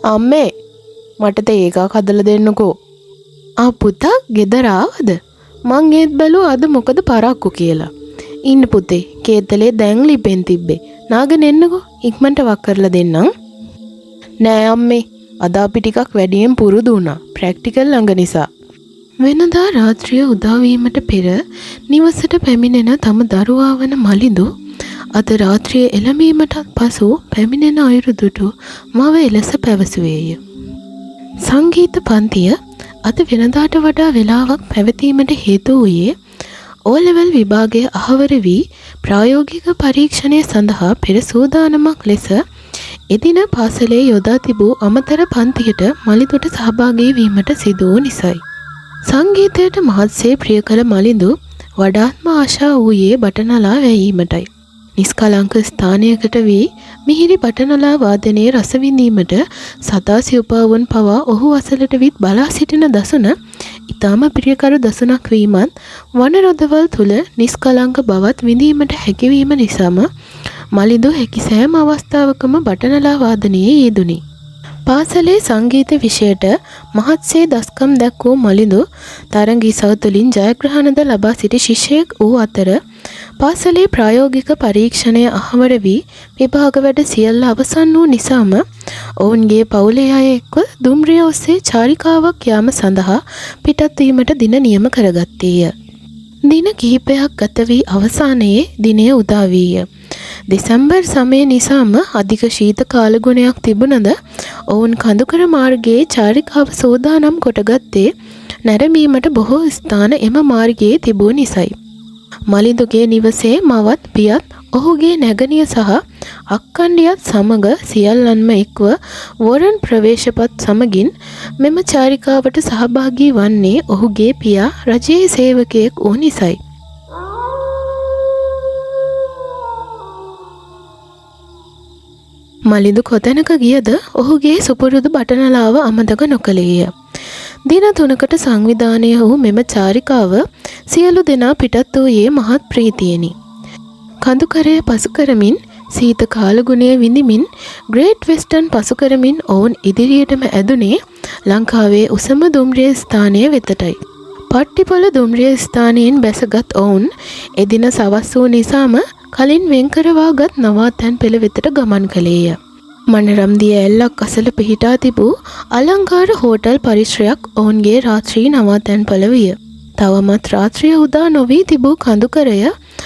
අම්මේ මට තේ එකක් හදලා දෙන්නකෝ. ආ පුතා ගෙදර ආවද? මං ඒත් බැලුවා අද මොකද පරක්කු කියලා. ඉන්න පුතේ කේතලේ දැන් ලිපෙන් තිබ්බේ. නාගෙන එන්නකෝ ඉක්මනට වක් කරලා දෙන්නම්. නෑ අම්මේ අද අපි ටිකක් වැඩියෙන් පුරුදු වුණා. ප්‍රැක්ටිකල් ළඟ නිසා. වෙනදා රාත්‍රිය උදා වීමට පෙර නිවසට පැමිණෙන තම දරුවා වන මලිඳු අද රාත්‍රියේ එළඹීමටත් පසු පැමිණෙන අයුරු දුටු මව එලෙස පැවසුවේය. සංගීත පන්තිය අද වෙනදාට වඩා වේලාවක් පැවතීමට හේතු වූයේ O-level විභාගය අහවර වී ප්‍රායෝගික පරීක්ෂණය සඳහා පෙර සූදානමක් ලෙස එදින පාසලේ යොදා තිබූ අමතර පන්තියට මලිඳුට සහභාගී වීමට සිදු වූ නිසයි. සංගීතයට මහත්සේ ප්‍රිය කළ මලිඳු වඩාත්ම ආශා වූයේ බටනලා වැයීමටයි. නිස්කලංක ස්ථානයකට වී මිහිරි බටනලා වාදනයේ රස විඳීමට සදා සිව්පාවුන් පවා ඔහු අසලට විත් බලා සිටින දසුන ඊටම ප්‍රියකර දසුනක් වීමත් වනරොදවල් තුල නිස්කලංක බවත් විඳීමට හැකියවීම නිසාම මලිඳු හැකි සෑම අවස්ථාවකම බටනලා වාදනයේ යෙදුණි. පාසලේ සංගීත විෂයට මහත්සේ දස්කම් දැක්වූ මලිඳු තරඟී සවතුලින් ජයග්‍රහණද ලබා සිටි ශිෂ්‍යයෙක් වූ අතර පාසලේ ප්‍රායෝගික පරීක්ෂණය අහවර වී විභාග වැඩ සියල්ල අවසන් වූ නිසාම ඔවුන්ගේ පවුලේ අය එක්ව දුම්රිය ඔස්සේ චාරිකාවක් යාම සඳහා පිටත් වීමට දින නියම කරගත්තේය. දින කිහිපයක් ගත වී අවසානයේ දිනය උදා වීය. දෙසැම්බර් සමය නිසාම අධික ශීත කාලගුණයක් තිබුණද ඔවුන් කඳුකර මාර්ගයේ චාරිකාව සෝදානම් කොටගත්තේ නැරඹීමට බොහෝ ස්ථාන එම මාර්ගයේ තිබූ නිසයි. මලිඳුගේ නිවසේ මවත් පියත් ඔහුගේ නැගණිය සහ අක්කණ්ඩියත් සමග සියල්ලන්ම එක්ව වොරන් ප්‍රවේශපත් සමගින් මෙම චාරිකාවට සහභාගී වන්නේ ඔහුගේ පියා රජයේ සේවකයෙක් වූ නිසයි. මලිඳු කොතැනක ගියද ඔහුගේ සුපුරුදු බටනලාව අමතක නොකළේය. දින 3කට සංවිධානය වූ මෙම චාරිකාව සියලු දෙනා පිටත් වූයේ මහත් ප්‍රීතියෙනි. කඳුකරය පසු කරමින් සීත කාලගුණය විඳිමින් ග්‍රේට් වෙස්ටර්න් පසු කරමින් ඔවුන් ඉදිරියටම ඇදුනේ ලංකාවේ උසම දුම්රිය ස්ථානය වෙතටයි. පට්ටිපොළ දුම්රිය ස්ථානයෙන් බැසගත් ඔවුන් එදින සවස් වූ නිසාම කලින් වෙන්කරවාගත් නවාතැන් පෙළ වෙතට ගමන් කළේය. මනරම්දිය ඇල්ලක් අසල පිහිටා තිබූ අලංකාර හෝටල් පරිශ්‍රයක් ඔවුන්ගේ රාත්‍රී නවාතැන්පළ විය. තවමත් රාත්‍රිය උදා නොවී තිබූ කඳුකරය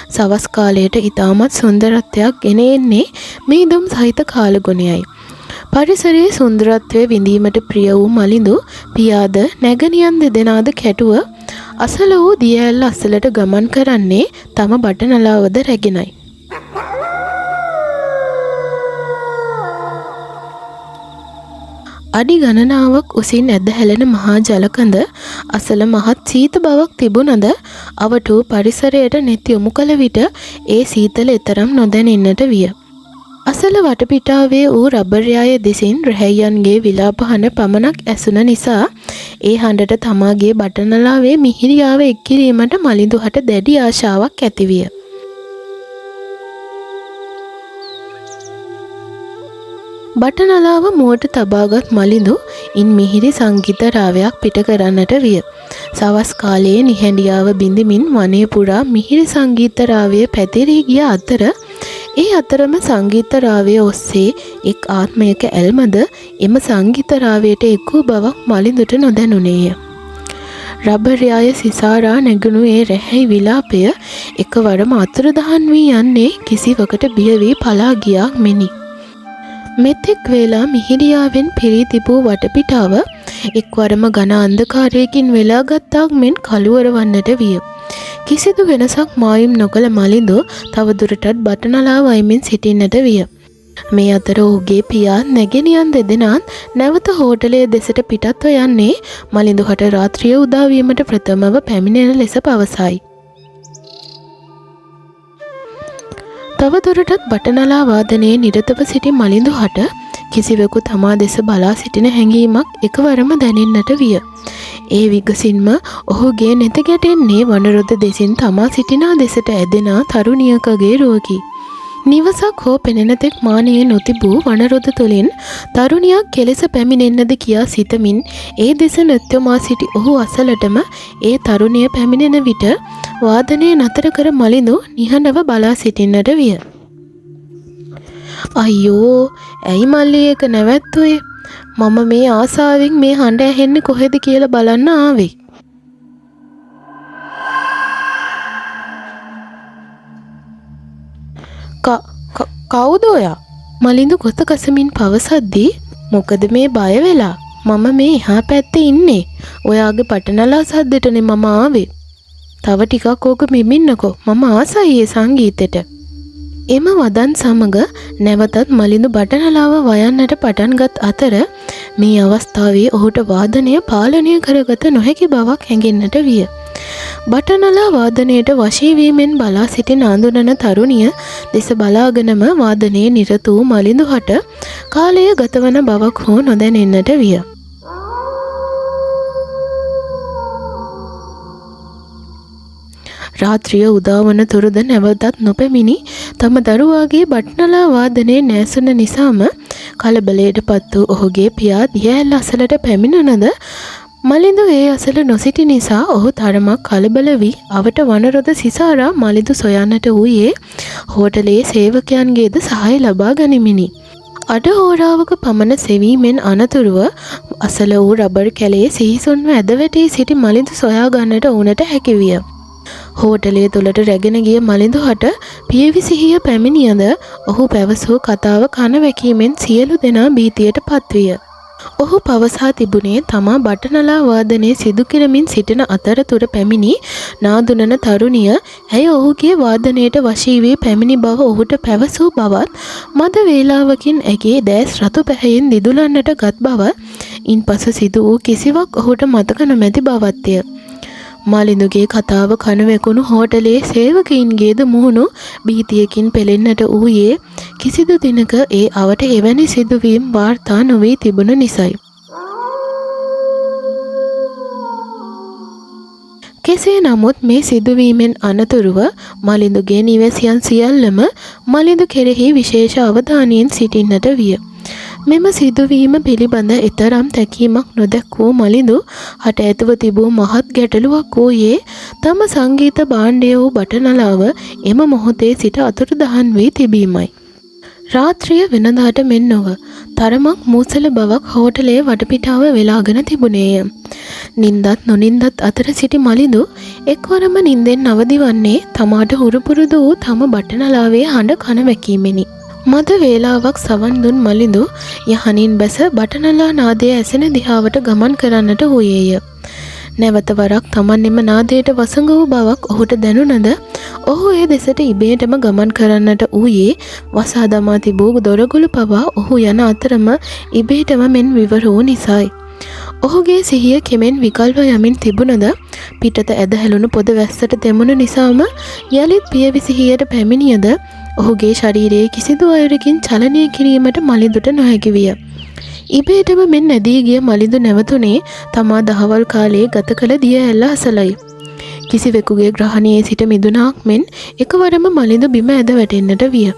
සවස් කාලයට ඉතාමත් සුන්දරත්වයක් ගෙන එන්නේ මීදුම් සහිත කාලගුණයයි. පරිසරයේ සුන්දරත්වය විඳීමට ප්‍රිය වූ මලිඳු පියාද නැගණියන් දෙදෙනාද කැටුව අසල වූ දිය ඇල්ල අසලට ගමන් කරන්නේ තම බටනලාවද රැගෙනයි. අඩි ගණනාවක් උසින් ඇද හැලෙන මහා ජලකඳ අසල මහත් සීත බවක් තිබුණද අවටු පරිසරයට නෙත් යොමු කළ විට ඒ සීතල එතරම් නොදැනෙන්නට විය. අසල වටපිටාවේ වූ රබර් යාය දෙසින් රැහැයන්ගේ විලාප හඬ පමණක් ඇසුන නිසා ඒ හඬට තමාගේ බටනලාවේ මිහිරියාව එක් කිරීමට මලිඳුහට දැඩි ආශාවක් ඇතිවිය. බටනලාව මුවට තබාගත් මලිඳු ඉන් මිහිරි සංගීත රාවයක් පිට කරන්නට විය. සවස් කාලයේ නිහැඬියාව බිඳිමින් වනයේ පුරා මිහිරි සංගීත රාවය පැතිරී ගිය අතර ඒ අතරම සංගීත රාවය ඔස්සේ එක් ආත්මයක ඇල්මද එම සංගීත රාවයට එක් වූ බවක් මලිඳුට නොදැනුනේය. රබර් යාය සිසාරා නැගුණු ඒ රැහැයි විලාපය එකවරම අතුරුදහන් වී යන්නේ කිසිවකට බිය වී පලා ගියාක් මෙනි. මෙතෙක් වේලා මිහිරියාවෙන් පිරී තිබූ වටපිටාව එක්වරම ඝන අන්ධකාරයකින් වෙලා ගත්තාක් මෙන් කළුවර වන්නට විය. කිසිදු වෙනසක් මායිම් නොකළ මලිඳු තවදුරටත් බටනලා වයිමින් සිටින්නට විය. මේ අතර ඔහුගේ පියා නැගෙනියන් දෙදෙනාත් නැවත හෝටලයේ දෙසට පිටත්ව යන්නේ මලිඳුහට රාත්‍රිය උදා වීමට ප්‍රථමව පැමිණෙන ලෙස පවසයි. තවදුරටත් බටනලා වාදනයේ නිරතව සිටි මලිඳුහට කිසිවෙකු තමා දෙස බලා සිටින හැඟීමක් එකවරම දැනෙන්නට විය. ඒ විගසින්ම ඔහුගේ නෙත ගැටෙන්නේ වනරොද දෙසින් තමා සිටිනා දෙසට ඇදෙන තරුණියකගේ රුවකි. නිවසක් හෝ පෙනෙන තෙක් මානයේ නොතිබූ වනරොද තුළින් තරුණියක් කෙලෙස පැමිණෙන්නද කියා සිතමින් ඒ දෙස නෘත්‍යමා සිටි ඔහු අසලටම ඒ තරුණිය පැමිණෙන විට වාදනය නතර කර මලිඳු නිහඬව බලා සිටින්නට විය. අයියෝ ඇයි මල්ලි ඒක නැවැත්තුවේ? මම මේ ආසාවෙන් මේ හඬ ඇහෙන්නේ කොහෙද කියලා බලන්න ආවේ. කවුද ඔයා? මලිඳු ගොත කසමින් පවසද්දී මොකද මේ බය වෙලා? මම මේ එහා පැත්තේ ඉන්නේ. ඔයාගේ පටනලා සද්දෙටනේ මම ආවේ. තව ටිකක් ඕක මෙමින්නකෝ. මම ආසයි ඒ සංගීතෙට. එම වදන් සමග නැවතත් මලිඳු බටනලාව වයන්නට පටන්ගත් අතර මේ අවස්ථාවේ ඔහුට වාදනය පාලනය කරගත නොහැකි බවක් හැඟෙන්නට විය. බටනලා වාදනයට වශී වීමෙන් බලා සිටින අඳුනන තරුණිය දෙස බලාගෙනම වාදනයේ නිරත වූ මලිඳු හට කාලය ගතවන බවක් හෝ නොදැනෙන්නට විය. රාත්‍රිය උදාවන තුරුද නැවතත් නොපැමිණි තම දරුවාගේ බටනලා වාදනයේ නැසුන නිසාම කලබලයට පත් වූ ඔහුගේ පියා දියඇල්ල අසලට පැමිණුණද මලිඳු ඒ අසල නොසිටි නිසා ඔහු තරමක් කලබල වී අවට වනරොද සිසාරා මලිඳු සොයන්නට වූයේ හෝටලයේ සේවකයන්ගේද සහාය ලබා ගනිමිනි. අඩ හෝරාවක පමණ සෙවීමෙන් අනතුරුව අසල වූ රබර් කැලේ සිහිසුන්ව ඇදවැටී සිටි මලිඳු සොයා ගන්නට ඔවුනට හැකිවිය. හෝටලය තුළට රැගෙන ගිය මලිඳු හට පියවිසිහිය පැමිණියද ඔහු පැවසූ කතාව කන වැකීමෙන් සියලු දෙනා භීතියට පත්විය. ඔහු පවසා තිබුණේ තමා බටනලා වාදනයේ සිදු කරමින් සිටින අතරතුර පැමිණි නාදුනන තරුණිය ඇය ඔහුගේ වාදනයට වශී වී පැමිණි බව ඔහුට පැවසූ බවත් මද වේලාවකින් ඇගේ දැස් රතු පැහැයෙන් දිදුලන්නට ගත් බව ඉන්පසු සිදු වූ කිසිවක් ඔහුට මතක නොමැති බවත්ය. මලිඳුගේ කතාව කනවැකුණු හෝටලයේ සේවකයින්ගේද මුහුණු භීතියකින් පෙළෙන්නට වූයේ කිසිදු දිනක ඒ අවට එවැනි සිදුවීම් වාර්තා නොවී තිබුණ නිසයි. කෙසේ නමුත් මේ සිදුවීමෙන් අනතුරුව මලිඳුගේ නිවැසියන් සියල්ලම මලිඳු කෙරෙහි විශේෂ අවධානයෙන් සිටින්නට විය. මෙම සිදුවීම පිළිබඳ එතරම් තැකීමක් නොදැක් වූ මලිඳු හට ඇතුව තිබූ මහත් ගැටලුවක් වූයේ තම සංගීත භාණ්ඩය වූ බටනලාව එම මොහොතේ සිට අතුරුදහන් වී තිබීමයි. රාත්‍රිය වෙනදාට මෙන් නොව තරමක් මූසල බවක් හෝටලයේ වටපිටාව වෙලාගෙන තිබුණේය. නින්දත් නොනින්දත් අතර සිටි මලිඳු එක්වරම නින්දෙන් අවදි වන්නේ තමාට හුරුපුරුදු වූ තම බටනලාවේ හඬ කන වැකීමෙනි. මද වේලාවක් සවන් දුන් මලිඳු යහනින් බැස බටනලා නාදය ඇසෙන දිහාවට ගමන් කරන්නට වූයේය. නැවත වරක් තමන් එම නාදයට වසඟ වූ බවක් ඔහුට දැනුණද ඔහු ඒ දෙසට ඉබේටම ගමන් කරන්නට වූයේ වසා දමා තිබූ දොරගුළු පවා ඔහු යන අතරම ඉබේටම මෙන් විවර වූ නිසායි. ඔහුගේ සිහිය කෙමෙන් විකල්ව යමින් තිබුණද පිටත ඇදහැළුණු පොද වැස්සට දෙමුණු නිසාම යළිත් පියවිසිහියට පැමිණියද ඔහුගේ ශරීරයේ කිසිදු අයුරකින් චලනය කිරීමට මලිඳුට නොහැකි විය. ඉබේටම මෙන් නැදී ගිය මලිඳු නැවතුනේ තමා දහවල් කාලයේ ගත කළ දිය ඇල්ල අසලයි. කිසිවෙකුගේ ග්‍රහණයේ සිට මිදුණාක් මෙන් එකවරම මලිඳු බිම ඇද වැටෙන්නට විය.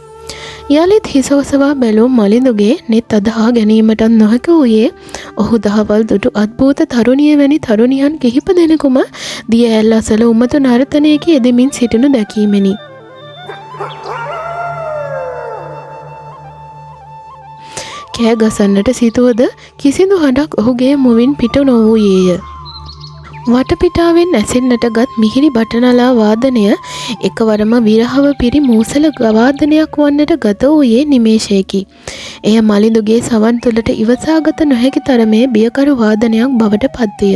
යළිත් හිස ඔසවා බැලූ මලිඳුගේ නෙත් අදහා ගැනීමටත් නොහැකි වූයේ ඔහු දහවල් දුටු අද්භූත තරුණිය වැනි තරුණියන් කිහිප දෙනෙකුම දිය ඇල්ල අසල උමතු නර්තනයක යෙදෙමින් සිටිනු දැකීමෙනි. කෑ ගසන්නට සිතුවද කිසිදු හඬක් ඔහුගේ මුවින් පිට නොවූයේය. වටපිටාවෙන් ඇසෙන්නට ගත් මිහිරි බටනලා වාදනය එකවරම විරහව පිරි මූසල වාදනයක් වන්නට ගත වූයේ නිමේෂයකි. එය මලිඳුගේ සවන් තුළට ඉවසාගත නොහැකි තරමේ බියකරු වාදනයක් බවට පත්විය.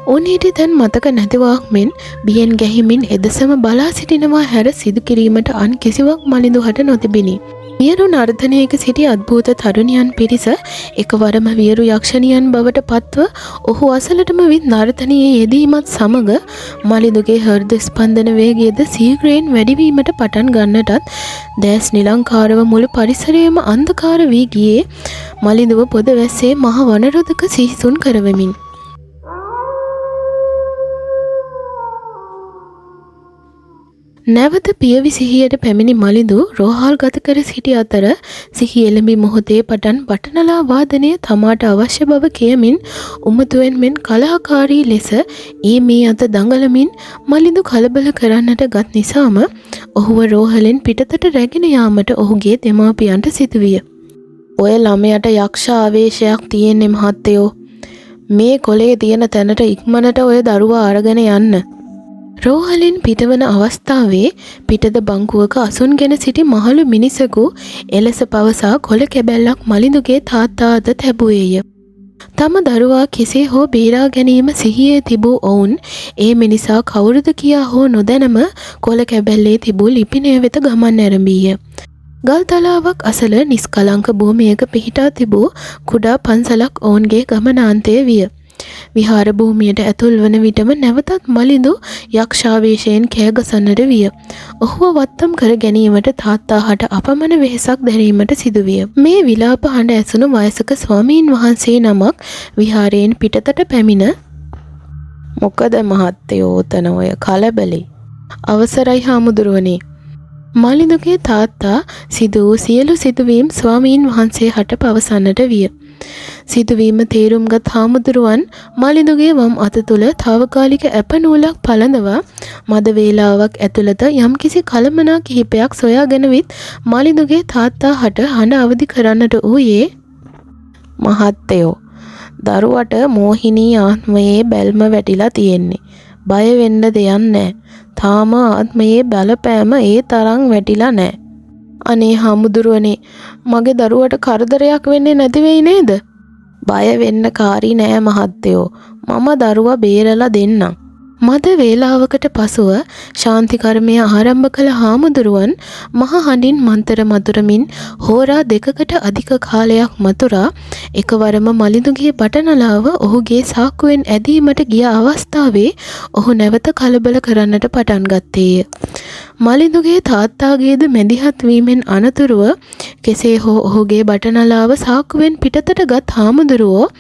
උන් හිටි තැන් මතක නැතිවාක් මෙන් බියෙන් ගැහිමින් එදෙසම බලා සිටිනවා හැර සිදු කිරීමට අන් කිසිවක් මලිඳු හට නොතිබිණි. වියරු නර්තනයක සිටි අද්භූත තරුණියන් පිරිස එකවරම වියරු යක්ෂණියන් බවට පත්ව ඔහු අසලටම විත් නර්තනයේ යෙදීමත් සමග මලිඳුගේ හෘද ස්පන්දන වේගයද සීඝ්‍රයෙන් වැඩිවීමට පටන් ගන්නටත් දැස් නිලංකාරව මුළු පරිසරයම අන්ධකාර වී ගියේ මලිඳුව පොද වැස්සේ මහ වනරොදක සිහිසුන් කරවමින්. නැවත පියවි සිහියට පැමිණි මලිඳු රෝහල් ගත කර සිටි අතර සිහි එළඹි මොහොතේ පටන් බටනලා වාදනය තමාට අවශ්‍ය බව කියමින් උමතුවෙන් මෙන් කලහකාරී ලෙස මේ අත දඟලමින් මලිඳු කලබල කරන්නට ගත් නිසාම ඔහුව රෝහලෙන් පිටතට රැගෙන යාමට ඔහුගේ දෙමාපියන්ට සිදුවිය. ඔය ළමයට යක්ෂ ආවේශයක් තියෙන්නේ මහත්තයෝ. මේ කොලේ තියෙන තැනට ඉක්මනට ඔය දරුවා අරගෙන යන්න. රෝහලෙන් පිටවන අවස්ථාවේ පිටද බංකුවක අසුන්ගෙන සිටි මහලු මිනිසකු එලෙස පවසා කොල කැබැල්ලක් මලිඳුගේ තාත්තා අත තැබුවේය. තම දරුවා කෙසේ හෝ බේරා ගැනීම සිහියේ තිබූ ඔවුන් ඒ මිනිසා කවුරුද කියා හෝ නොදැනම කොල කැබැල්ලේ තිබූ ලිපිනය වෙත ගමන් ඇරඹීය. ගල්තලාවක් අසල නිස්කලංක භූමියක පිහිටා තිබූ කුඩා පන්සලක් ඔවුන්ගේ ගමනාන්තය විය. විහාර භූමියට ඇතුල් වන විටම නැවතත් මලිඳු යක්ෂාවේශයෙන් කෑගසන්නට විය. ඔහුව වත්තම් කර ගැනීමට තාත්තාහට අපමණ වෙහෙසක් දැරීමට සිදුවිය. මේ විලාප හඬ ඇසුණු වයසක ස්වාමීන් වහන්සේ නමක් විහාරයෙන් පිටතට පැමිණ "මොකද මහත්තයෝ ඔතන ඔය කලබලේ? අවසරයි හාමුදුරුවනේ." මලිඳුගේ තාත්තා සිදු වූ සියලු සිදුවීම් ස්වාමීන් වහන්සේ හට පවසන්නට විය. සිදුවීම තේරුම්ගත් හාමුදුරුවන් මලිඳුගේ වම් අත තුළ තාවකාලික ඇපනූලක් පළඳවා මද වේලාවක් ඇතුළත යම්කිසි කලමනා කිහිපයක් සොයාගෙන විත් මලිඳුගේ තාත්තා හට හඬ අවදි කරන්නට වූයේ "මහත්තයෝ, දරුවට මෝහිනී ආත්මයේ බැල්ම වැටිලා තියෙන්නේ. බය වෙන්න දෙයක් නැහැ. තාම ආත්මයේ බලපෑම ඒ තරම් වැටිලා නැහැ." "අනේ හාමුදුරුවනේ, මගේ දරුවට කරදරයක් වෙන්නේ නැති වෙයි නේද?" "බය වෙන්න කාරි නෑ මහත්තයෝ. මම දරුවා බේරලා දෙන්නම්." මද වේලාවකට පසුව ශාන්ති කර්මය ආරම්භ කළ හාමුදුරුවන් මහ හඬින් මන්තර මතුරමින් හෝරා දෙකකට අධික කාලයක් මතුරා එකවරම මලිඳුගේ බටනලාව ඔහුගේ සාක්කුවෙන් ඇදීමට ගිය අවස්ථාවේ ඔහු නැවත කලබල කරන්නට පටන් ගත්තේය. මලිඳුගේ තාත්තාගේද මැදිහත් වීමෙන් අනතුරුව කෙසේ හෝ ඔහුගේ බටනලාව සාක්කුවෙන් පිටතට ගත් හාමුදුරුවෝ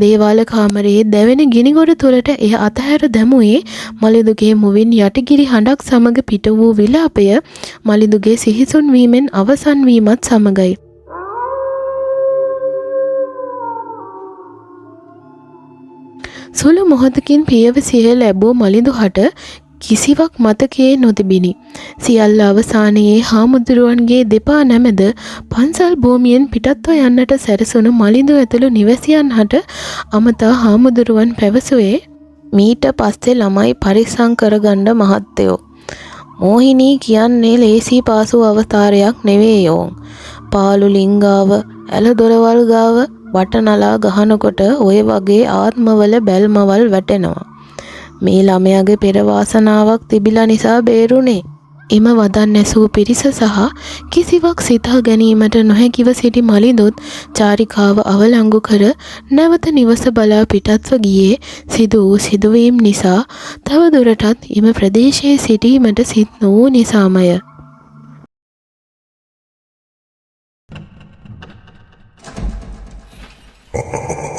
දේවාල කාමරයේ දැවෙන ගිනිගොඩ තුළට එය අතහැර දැමුවේ මලිඳුගේ මුවින් යටිගිරි හඬක් සමග පිට වූ විලාපය මලිඳුගේ සිහිසුන් වීමෙන් අවසන් වීමත් සමගයි. සුළු මොහොතකින් පියවි සිහිය ලැබූ මලිඳු හට කිසිවක් මතකයේ නොතිබිනි. සියල්ල අවසානයේ හාමුදුරුවන්ගේ දෙපා නැමෙද පන්සල් භූමියෙන් පිටත්ව යන්නට සැරසුණු මලිඳු ඇතුළු නිවැසියන් හට අමතා හාමුදුරුවන් පැවසුවේ "මීට පස්සේ ළමයි පරිස්සම් කරගන්න මහත්තයෝ. මෝහිනී කියන්නේ ලේසි පාසු අවතාරයක් නෙවෙයි. පාලු ලිංගාව ඇල දොරවල් ගාව වටනලා ගහනකොට ඔය වගේ ආත්මවල බැල්මවල් වැටෙනවා. මේ ළමයාගේ පෙර වාසනාවක් තිබිලා නිසා බේරුනේ." එම වදන් ඇසූ පිරිස සහ කිසිවක් සිතා ගැනීමට නොහැකිව සිටි මලිඳුත් චාරිකාව අවලංගු කර නැවත නිවස බලා පිටත්ව ගියේ සිදු වූ සිදුවීම් නිසා තව දුරටත් එම ප්‍රදේශයේ සිටීමට සිත් නොවූ නිසාමය. Ha ha ha.